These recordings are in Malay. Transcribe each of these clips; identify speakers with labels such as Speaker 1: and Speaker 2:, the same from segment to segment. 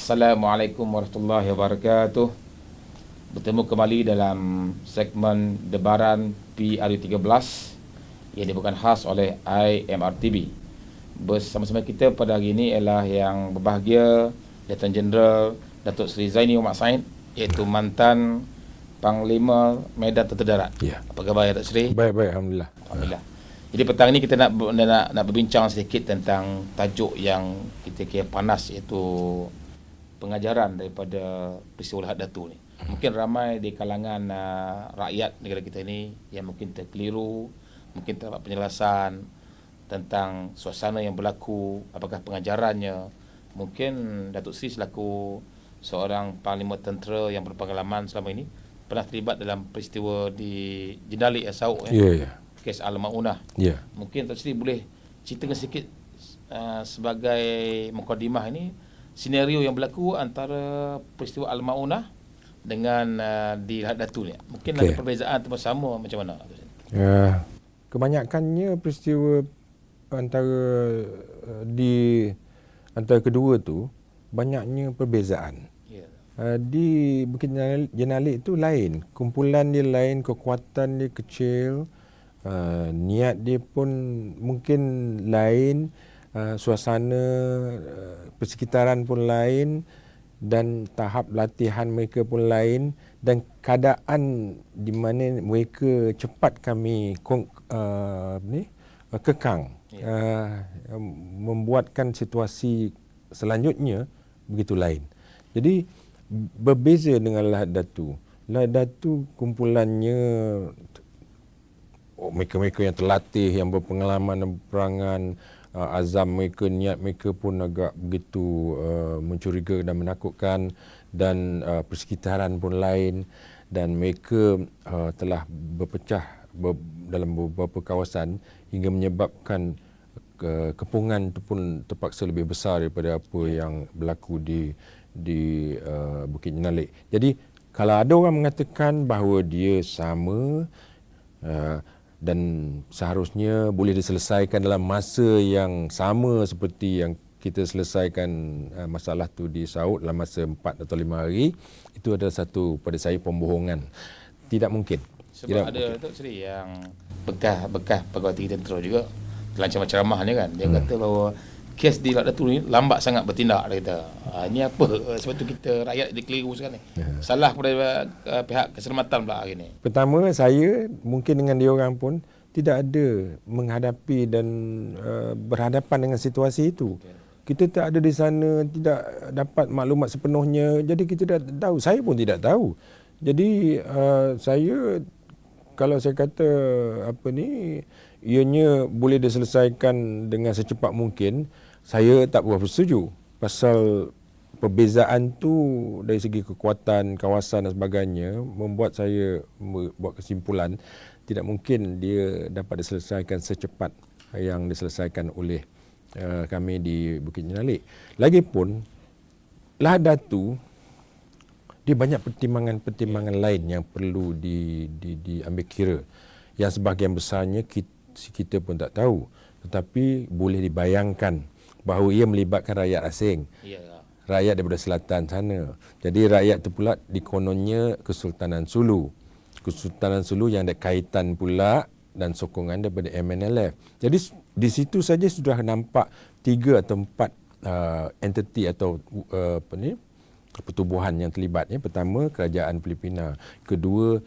Speaker 1: Assalamualaikum warahmatullahi wabarakatuh. Bertemu kembali dalam segmen Debaran PRU13 yang dibawakan khas oleh IMRTB. Bersama-sama kita pada hari ini ialah yang berbahagia Lieutenant Jeneral Datuk Seri Zaini Muhammad Said, iaitu mantan Panglima Medan Tentera Darat.
Speaker 2: Ya.
Speaker 1: Apa khabar Datuk Seri?
Speaker 2: Baik, Alhamdulillah.
Speaker 1: Alhamdulillah. Jadi petang ini kita nak berbincang sedikit tentang tajuk yang kita kira panas, iaitu pengajaran daripada peristiwa Lahad Datu ni. Mungkin ramai di kalangan rakyat negara kita ini yang mungkin terkeliru, mungkin tak dapat penjelasan tentang suasana yang berlaku, apakah pengajarannya. Mungkin Datuk Seri selaku seorang panglima tentera yang berpengalaman selama ini pernah terlibat dalam peristiwa di Jendali Sauk,
Speaker 2: Ya.
Speaker 1: kes Al-Maunah.
Speaker 2: Ya.
Speaker 1: Mungkin Datuk Seri boleh ceritakan sedikit sebagai mukadimah ini, senario yang berlaku antara peristiwa Al-Maunah dengan di Lahad Datu ni. Mungkin ada perbezaan atau sama macam mana?
Speaker 2: Kebanyakannya peristiwa antara antara kedua tu banyaknya perbezaan. Di Bukit Jenalik itu lain, kumpulan dia lain, kekuatan dia kecil, niat dia pun mungkin lain, suasana persekitaran pun lain, dan tahap latihan mereka pun lain, dan keadaan di mana mereka cepat kami kekang, membuatkan situasi selanjutnya begitu lain. Jadi berbeza dengan Lahad Datu. Lahad Datu kumpulannya mereka-mereka yang terlatih, yang berpengalaman dalam peperangan, azam mereka, niat mereka pun agak begitu mencurigakan dan menakutkan, dan persekitaran pun lain, dan mereka telah berpecah dalam beberapa kawasan hingga menyebabkan kepungan itu pun terpaksa lebih besar daripada apa yang berlaku di Bukit Jenalik. Jadi kalau ada orang mengatakan bahawa dia sama dan seharusnya boleh diselesaikan dalam masa yang sama seperti yang kita selesaikan masalah tu di Sauk dalam masa 4 atau 5 hari, itu adalah satu pada saya pembohongan. Tidak mungkin.
Speaker 1: Sebab ada Datuk Seri yang bekas pegawai tinggi tentera juga dalam ceramah-ceramahnya kan, dia kata bahawa kes di Lahad Datu ni lambat sangat bertindak, dia kata. Ini apa? Sebab tu kita rakyat dikeliru sekarang ni. Salah kepada pihak keselamatan pula hari ni.
Speaker 2: Pertama, saya mungkin dengan dia orang pun tidak ada menghadapi dan berhadapan dengan situasi itu. Kita tak ada di sana, tidak dapat maklumat sepenuhnya, jadi kita tidak tahu. Saya pun tidak tahu. Jadi saya, kalau saya kata ianya boleh diselesaikan dengan secepat mungkin, saya tak berapa setuju. Pasal perbezaan tu dari segi kekuatan, kawasan dan sebagainya membuat saya buat kesimpulan tidak mungkin dia dapat diselesaikan secepat yang diselesaikan oleh kami di Bukit Jenalik. Lagipun Lahad Datu dia banyak pertimbangan-pertimbangan lain yang perlu diambil kira, yang sebahagian besarnya kita pun tak tahu, tetapi boleh dibayangkan bahawa ia melibatkan rakyat asing, rakyat daripada selatan sana. Jadi rakyat itu pula dikononnya Kesultanan Sulu yang ada kaitan pula dan sokongan daripada MNLF. Jadi di situ saja sudah nampak 3 atau 4 entiti atau pertubuhan yang terlibat. Pertama, Kerajaan Filipina. Kedua,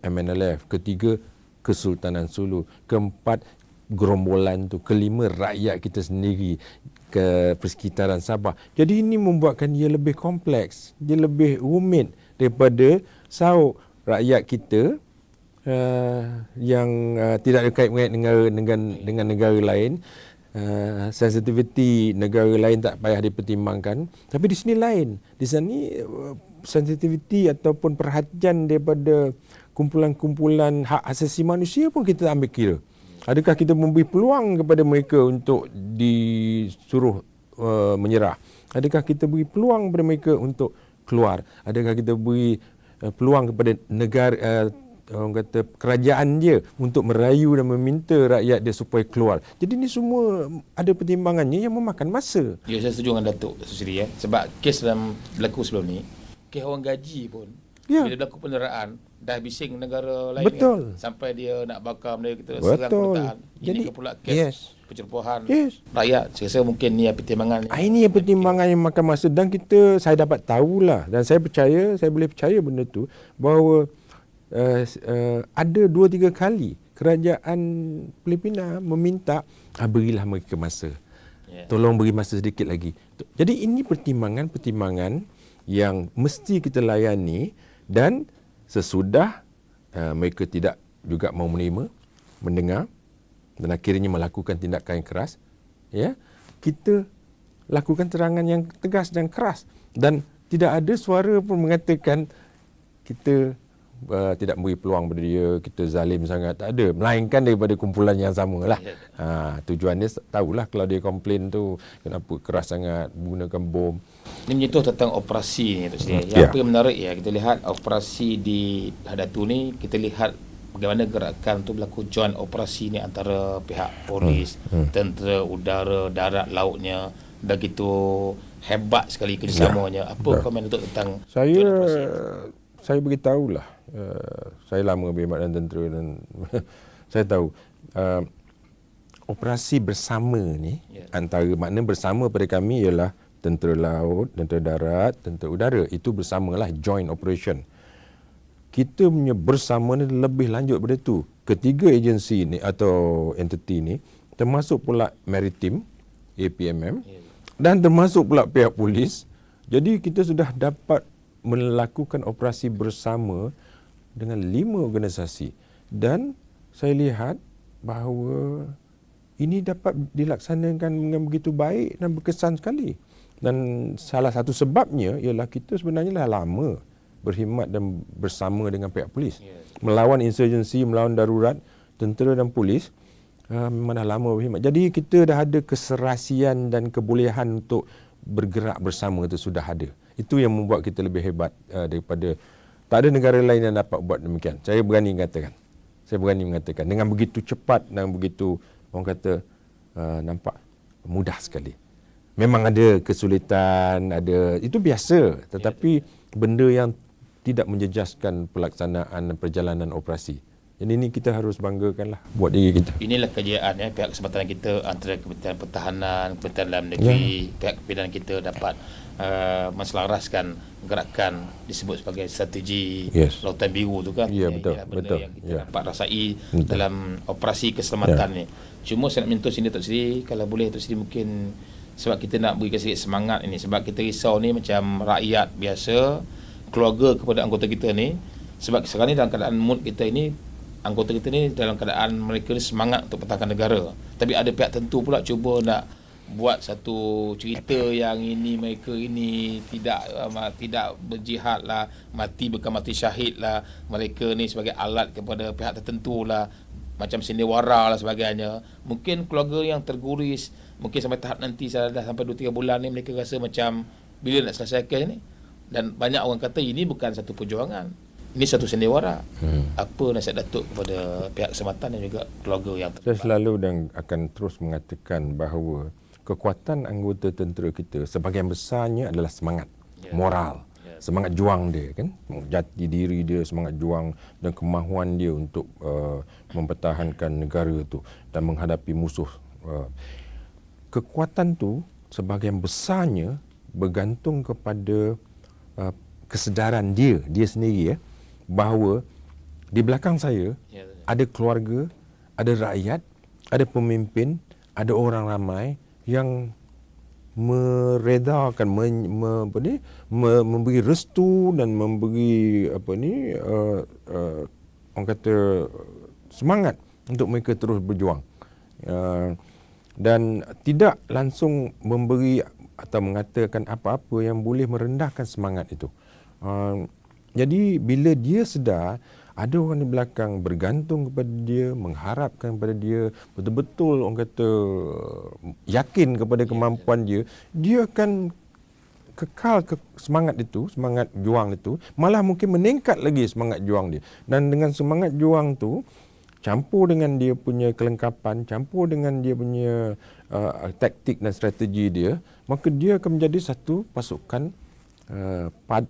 Speaker 2: MNLF. Ketiga, Kesultanan Sulu. Keempat, gerombolan tu. Kelima, rakyat kita sendiri ke persekitaran Sabah. Jadi ini membuatkan ia lebih kompleks, dia lebih rumit daripada Sauk. Rakyat kita yang tidak ada kait dengan negara lain, sensitiviti negara lain tak payah dipertimbangkan. Tapi di sini lain. Di sini sensitiviti ataupun perhatian daripada kumpulan-kumpulan hak asasi manusia pun kita ambil kira. Adakah kita memberi peluang kepada mereka untuk disuruh menyerah? Adakah kita beri peluang kepada mereka untuk keluar? Adakah kita beri peluang kepada negara orang kata kerajaan dia untuk merayu dan meminta rakyat dia supaya keluar. Jadi ni semua ada pertimbangannya yang memakan masa.
Speaker 1: Ya, saya setuju dengan Datuk Susri sebab kes dalam berlaku sebelum ni, kes orang gaji pun bila berlaku penderaan dah bising negara lain
Speaker 2: Betul.
Speaker 1: kan, sampai dia nak bakar benda kita
Speaker 2: Betul.
Speaker 1: serang kedutaan. Ini
Speaker 2: Jadi,
Speaker 1: pula kes pencerobohan rakyat. Saya rasa mungkin ni pertimbangan.
Speaker 2: Ini yang pertimbangan yang makan masa dan saya dapat tahulah dan saya boleh percaya benda tu bahawa ada 2-3 kali kerajaan Filipina meminta berilah mereka masa. Tolong beri masa sedikit lagi. Jadi ini pertimbangan-pertimbangan yang mesti kita layani dan sesudah mereka tidak juga mau menerima, mendengar dan akhirnya melakukan tindakan yang keras, ya, kita lakukan serangan yang tegas dan keras dan tidak ada suara pun mengatakan kita tidak beri peluang pada dia, kita zalim sangat, tak ada, melainkan daripada kumpulan yang sama lah. Tujuan dia tahulah kalau dia komplain tu kenapa keras sangat menggunakan bom.
Speaker 1: Ini menyentuh tentang operasi ni Tok Sri. Apa yang menarik kita lihat operasi di Hadatu ni, kita lihat bagaimana gerakan tu berlaku joint operasi ni antara pihak polis, tentera udara, darat, lautnya, begitu hebat sekali kerjasamanya. Apa komen untuk tentang joint operasi?
Speaker 2: Saya beritahulah, saya lama berkhidmat dalam tentera dan saya tahu operasi bersama ni antara makna bersama pada kami ialah tentera laut, tentera darat, tentera udara, itu bersamalah joint operation. Kita punya bersama ni lebih lanjut daripada tu. Ketiga agensi ni atau entiti ni termasuk pula Maritim, APMM, dan termasuk pula pihak polis. Jadi kita sudah dapat melakukan operasi bersama dengan 5 organisasi dan saya lihat bahawa ini dapat dilaksanakan dengan begitu baik dan berkesan sekali. Dan salah satu sebabnya ialah kita sebenarnya dah lama berkhidmat dan bersama dengan pihak polis. Melawan insurgensi, melawan darurat, tentera dan polis memang dah lama berkhidmat. Jadi kita dah ada keserasian dan kebolehan untuk bergerak bersama itu sudah ada. Itu yang membuat kita lebih hebat daripada tak ada negara lain yang dapat buat demikian. Saya berani mengatakan dengan begitu cepat dan begitu orang kata nampak mudah sekali. Memang ada kesulitan, ada itu biasa, tetapi benda yang tidak menjejaskan pelaksanaan perjalanan operasi. Jadi ini kita harus banggakanlah buat diri kita.
Speaker 1: Inilah kejayaan pihak kesempatan kita antara Kementerian Pertahanan, Kementerian Dalam Negeri, pihak kepimpinan kita dapat menselaraskan gerakan disebut sebagai strategi Lautan Biru tu kan.
Speaker 2: Betul.
Speaker 1: Benda yang kita dapat rasai dalam operasi keselamatan ni. Cuma saya nak menyentuh sini Tok Sri, kalau boleh Tok Sri mungkin sebab kita nak berikan sedikit semangat ini, sebab kita risau ni macam rakyat biasa, keluarga kepada anggota kita ni, sebab sekarang ni dalam keadaan mood kita ini, anggota kita ni dalam keadaan mereka ni semangat untuk pertahankan negara, tapi ada pihak tentu pula cuba nak buat satu cerita yang ini mereka ini tidak berjihad lah, mati bukan mati syahid lah, mereka ni sebagai alat kepada pihak tertentu lah, macam sendewara lah sebagainya. Mungkin keluarga yang terguris, mungkin sampai tahap nanti dah sampai 2-3 bulan ni mereka rasa macam bila nak selesaikan ni, dan banyak orang kata ini bukan satu perjuangan, ini satu sendewara. Apa nasihat Datuk kepada pihak kesempatan dan juga keluarga yang
Speaker 2: Saya selalu dan akan terus mengatakan bahawa kekuatan anggota tentera kita sebahagian besarnya adalah semangat moral, semangat juang dia kan, jati diri dia, semangat juang dan kemahuan dia untuk mempertahankan negara itu dan menghadapi musuh. Kekuatan tu sebahagian besarnya bergantung kepada kesedaran dia sendiri bahawa di belakang saya ada keluarga, ada rakyat, ada pemimpin, ada orang ramai yang meredakan, memberi restu dan memberi orang kata semangat untuk mereka terus berjuang, dan tidak langsung memberi atau mengatakan apa-apa yang boleh merendahkan semangat itu. Jadi bila dia sedar ada orang di belakang bergantung kepada dia, mengharapkan kepada dia, betul-betul orang kata yakin kepada kemampuan dia, dia akan kekal semangat itu, semangat juang itu, malah mungkin meningkat lagi semangat juang dia. Dan dengan semangat juang tu campur dengan dia punya kelengkapan, campur dengan dia punya taktik dan strategi dia, maka dia akan menjadi satu pasukan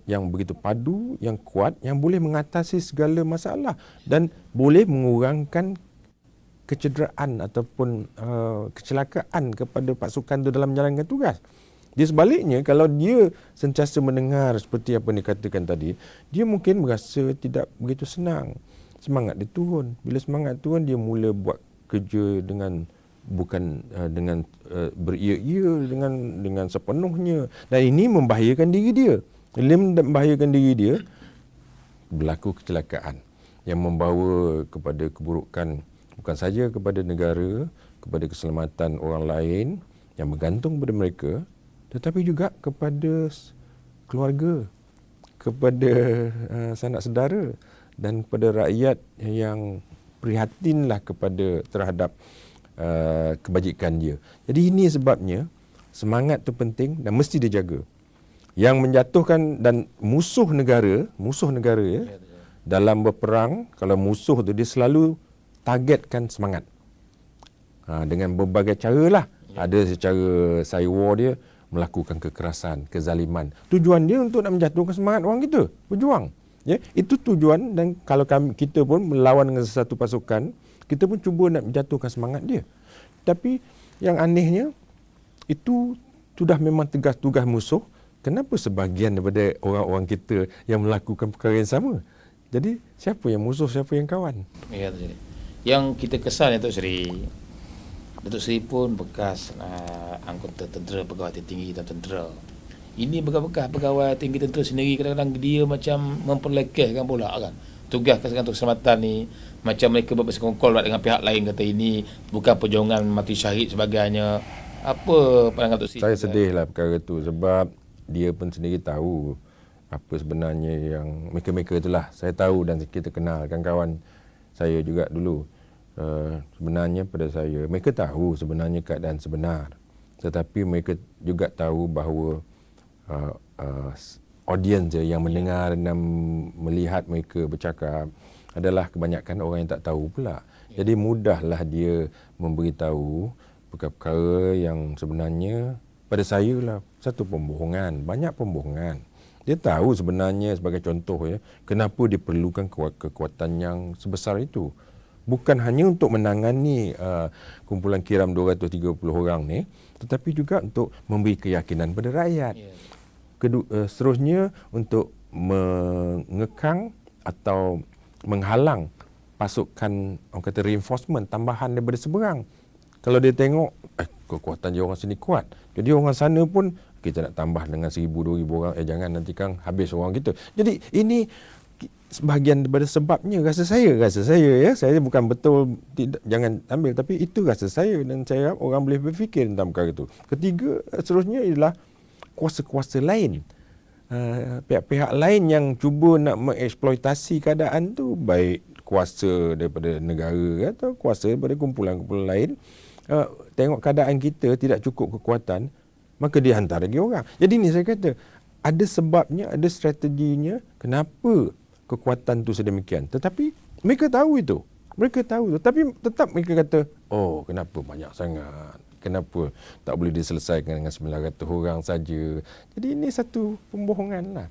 Speaker 2: yang begitu padu, yang kuat, yang boleh mengatasi segala masalah dan boleh mengurangkan kecederaan ataupun kecelakaan kepada pasukan itu dalam menjalankan tugas. Dia sebaliknya, kalau dia sentiasa mendengar seperti apa yang dikatakan tadi, dia mungkin merasa tidak begitu senang. Semangat dia turun. Bila semangat turun, dia mula buat kerja dengan bukan dengan beria-ia, dengan sepenuhnya. Dan ini membahayakan diri dia. Bila membahayakan diri dia, berlaku kecelakaan yang membawa kepada keburukan bukan saja kepada negara, kepada keselamatan orang lain yang bergantung pada mereka, tetapi juga kepada keluarga, kepada sanak saudara dan kepada rakyat yang prihatinlah terhadap kebajikan dia. Jadi ini sebabnya semangat tu penting dan mesti dijaga. Yang menjatuhkan dan musuh negara ya, dalam berperang, kalau musuh tu dia selalu targetkan semangat. Dengan berbagai cara lah. Ada secara cyber dia melakukan kekerasan, kezaliman. Tujuan dia untuk nak menjatuhkan semangat orang kita berjuang. Ya, itu tujuan. Dan kalau kita pun melawan dengan sesuatu pasukan, kita pun cuba nak menjatuhkan semangat dia. Tapi yang anehnya, itu sudah memang tugas musuh. Kenapa sebahagian daripada orang-orang kita yang melakukan perkara yang sama? Jadi siapa yang musuh, siapa yang kawan?
Speaker 1: Ya, yang kita kesal Datuk Seri, Datuk Seri pun bekas anggota tentera, pegawai tinggi tentera. Ini bekas pegawai tinggi tentera sendiri, kadang-kadang dia macam memperlekehkan pula kan. Tugas untuk keselamatan ni, macam mereka bersekongkol dengan pihak lain, kata ini bukan perjuangan mati syahid sebagainya. Apa pandangan Datuk Seri?
Speaker 2: Saya sedihlah perkara tu sebab dia pun sendiri tahu apa sebenarnya yang mereka-mereka itulah. Saya tahu dan kita kenal kawan-kawan saya juga dulu. Sebenarnya pada saya, mereka tahu sebenarnya keadaan sebenar. Tetapi mereka juga tahu bahawa audiens yang mendengar dan melihat mereka bercakap adalah kebanyakan orang yang tak tahu pula. Jadi mudahlah dia memberitahu perkara-perkara yang sebenarnya pada saya lah satu pembohongan, banyak pembohongan. Dia tahu sebenarnya sebagai contoh ya, kenapa diperlukan kekuatan yang sebesar itu. Bukan hanya untuk menangani kumpulan kiram 230 orang ni, tetapi juga untuk memberi keyakinan pada rakyat. Seterusnya untuk mengekang atau menghalang pasukan, orang kata reinforcement, tambahan daripada seberang. Kalau dia tengok kekuatan dia orang sini kuat, jadi orang sana pun kita nak tambah dengan 1,000, 2,000 orang, jangan nanti kan habis orang kita. Jadi ini sebahagian daripada sebabnya, rasa saya ya, saya bukan betul tidak, jangan ambil, tapi itu rasa saya dan saya harap orang boleh berfikir tentang perkara itu. Ketiga, seterusnya ialah kuasa-kuasa lain, pihak-pihak lain yang cuba nak mengeksploitasi keadaan tu, baik kuasa daripada negara atau kuasa daripada kumpulan-kumpulan lain. Tengok keadaan kita tidak cukup kekuatan, maka dia hantar lagi orang. Jadi ni saya kata, ada sebabnya, ada strateginya kenapa kekuatan tu sedemikian. Tetapi mereka tahu itu. Mereka tahu tu. Tapi tetap mereka kata, oh kenapa banyak sangat? Kenapa tak boleh diselesaikan dengan 900 orang saja? Jadi ini satu pembohongan lah.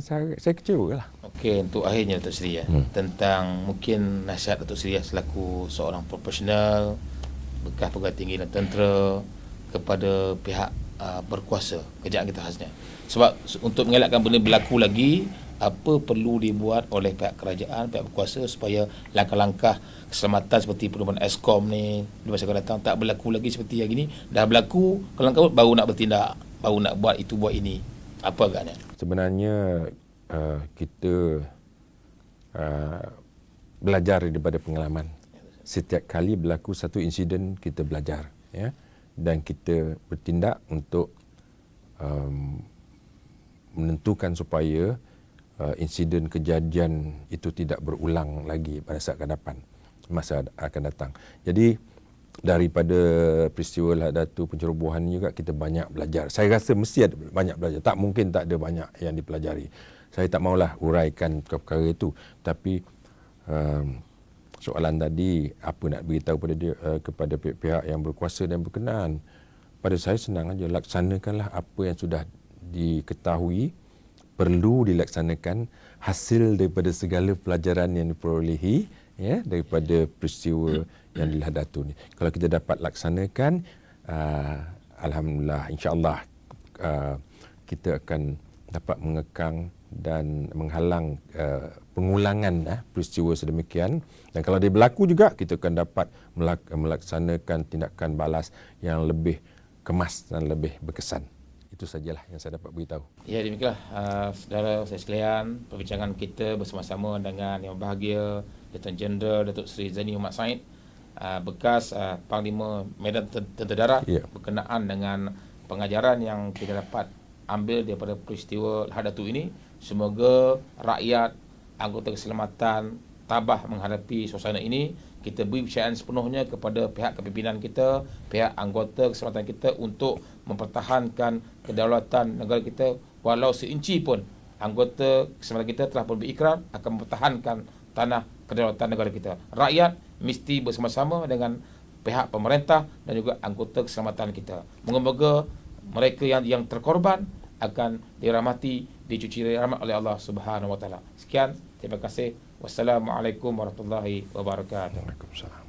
Speaker 2: Saya kecewa lah.
Speaker 1: Okey, untuk akhirnya Datuk Seri tentang mungkin nasihat Datuk Seri selaku seorang profesional, bekas pegawai tinggi dan tentera kepada pihak berkuasa, kerajaan kita khasnya. Sebab untuk mengelakkan benda berlaku lagi, apa perlu dibuat oleh pihak kerajaan, pihak berkuasa supaya langkah-langkah keselamatan seperti perubahan Eskom ni di masa akan datang tak berlaku lagi seperti yang ini. Dah berlaku, kalau langkah baru nak bertindak, baru nak buat itu, buat ini. Apa agaknya?
Speaker 2: Sebenarnya kita belajar daripada pengalaman. Setiap kali berlaku satu insiden, kita belajar, ya, dan kita bertindak untuk menentukan supaya insiden kejadian itu tidak berulang lagi pada saat akan datang. Jadi daripada peristiwa Lahadatu pencerobohan ni juga kita banyak belajar. Saya rasa mesti ada banyak belajar. Tak mungkin tak ada banyak yang dipelajari. Saya tak maulah uraikan perkara itu. Tapi soalan tadi, apa nak beritahu pada dia, kepada pihak-pihak yang berkuasa dan berkenaan. Pada saya senang aja, laksanakanlah apa yang sudah diketahui, perlu dilaksanakan, hasil daripada segala pelajaran yang diperolehi, ya, daripada peristiwa yang di Lahadatu ni. Kalau kita dapat laksanakan, alhamdulillah, insya-Allah kita akan dapat mengekang dan menghalang pengulangan peristiwa sedemikian. Dan kalau dia berlaku juga, kita akan dapat melaksanakan tindakan balas yang lebih kemas dan lebih berkesan. Itu sajalah yang saya dapat beritahu.
Speaker 1: Ya, demikianlah saudara saya sekalian, perbincangan kita bersama-sama dengan Yang Berbahagia Lieutenant Jeneral Datuk Seri Zaini Muhammad Said, bekas Panglima Medan Tentera Darat, berkenaan dengan pengajaran yang kita dapat ambil daripada peristiwa Lahadatu ini. Semoga rakyat, anggota keselamatan tabah menghadapi suasana ini. Kita beri kepercayaan sepenuhnya kepada pihak kepimpinan kita, pihak anggota keselamatan kita untuk mempertahankan kedaulatan negara kita. Walau seinci pun anggota keselamatan kita telah pun berikrar akan mempertahankan tanah kedaulatan negara kita. Rakyat mesti bersama-sama dengan pihak pemerintah dan juga anggota keselamatan kita. Moga-moga mereka yang terkorban akan dirahmati, dicuci rahmat oleh Allah Subhanahu Wa Taala. Sekian, terima kasih. Wassalamualaikum warahmatullahi wabarakatuh.
Speaker 2: Waalaikumsalam.